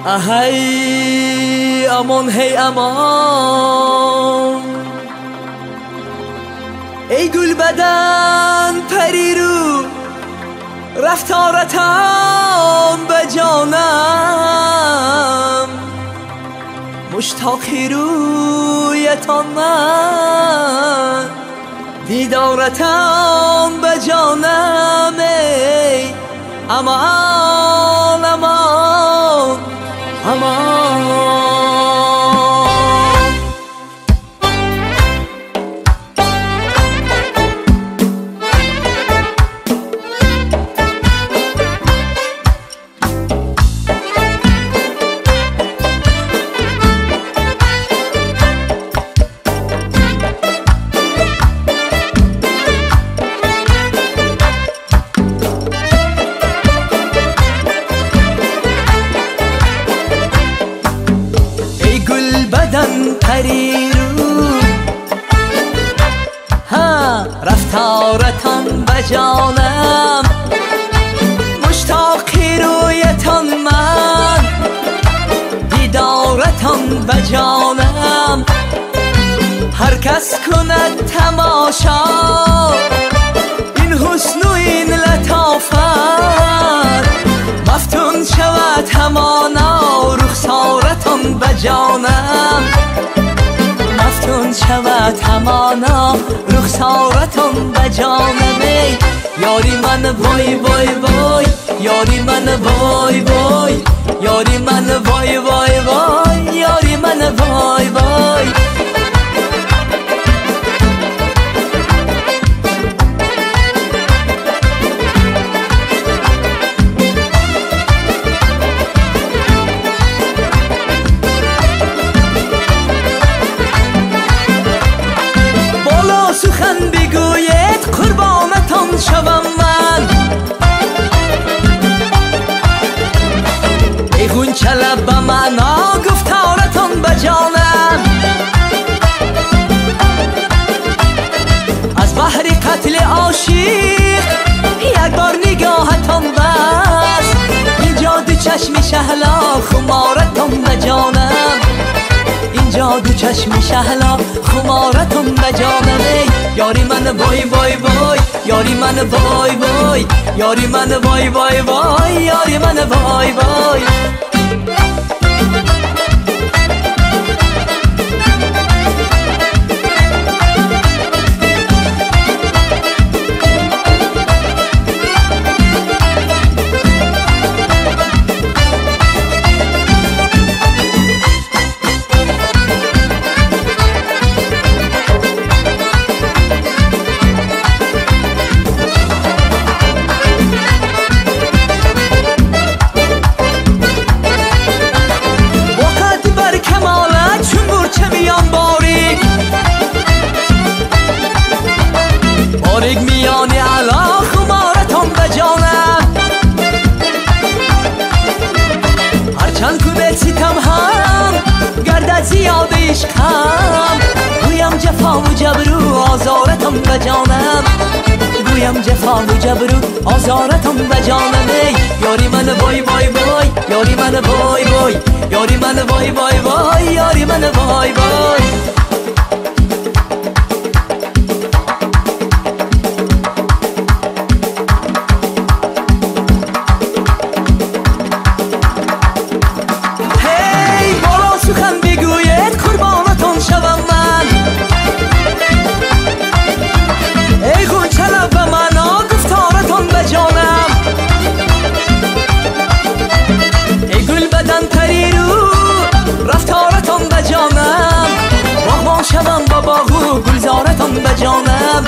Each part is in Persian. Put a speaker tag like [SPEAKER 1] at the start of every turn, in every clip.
[SPEAKER 1] اهی امان هی امان ای گل بدن پری رو رفتارتان به جانم مشتاقی رویتان من دیدارتان به جانم ای امان امان امان پری رو ها رفتارتان به جانم مشتاقی رویتان من دیدارتان به جانم هر کس کند تماشا این حسن و این لطافت مفتون شود همانا رخسارتان به جانم مفتون شود همانا رخسارتان به جانم ای یاری من وای وای وای یاری من وای وای یاری من وای وای وای یاری من وای وای سخن بگوید قربانتان شوم من ای غنچه لب به معنا گفتارتان به جانم از بحر قتل عاشق یک بار نگاهتان بس اینجا دو چشم شهلا خمارتان به جانم اینجا دو چشم شهلا خمارتون به جانم ای یاری من وای وای وای یاری من وای وای یاری من وای وای وای یاری من وای وای باریک میانی علا خمارتان به جانم هرچند کنه ستم هم گردد زیاد عشقم گویم جفا و جبرو آزارتان به جانم گویم جفا و جبرو آزارتان به جانم ای یاری من وای وای وای یاری من وای وای یاری من وای وای وای یاری من وای وای گلزارتان به جانم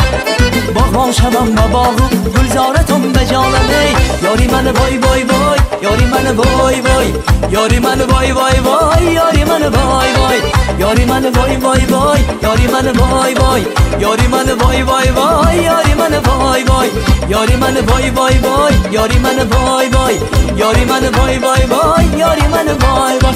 [SPEAKER 1] باغبان شوم با باغ گلزارتان به جانم ای یاری من وای وای وای یاری من وای وای یاری من وای وای وای یاری من وای وای یاری من وای وای وای یاری من وای وای یاری من وای وای وای یاری من وای وای یاری من وای وای وای یاری من وای وای یاری من وای وای وای یاری من وای وای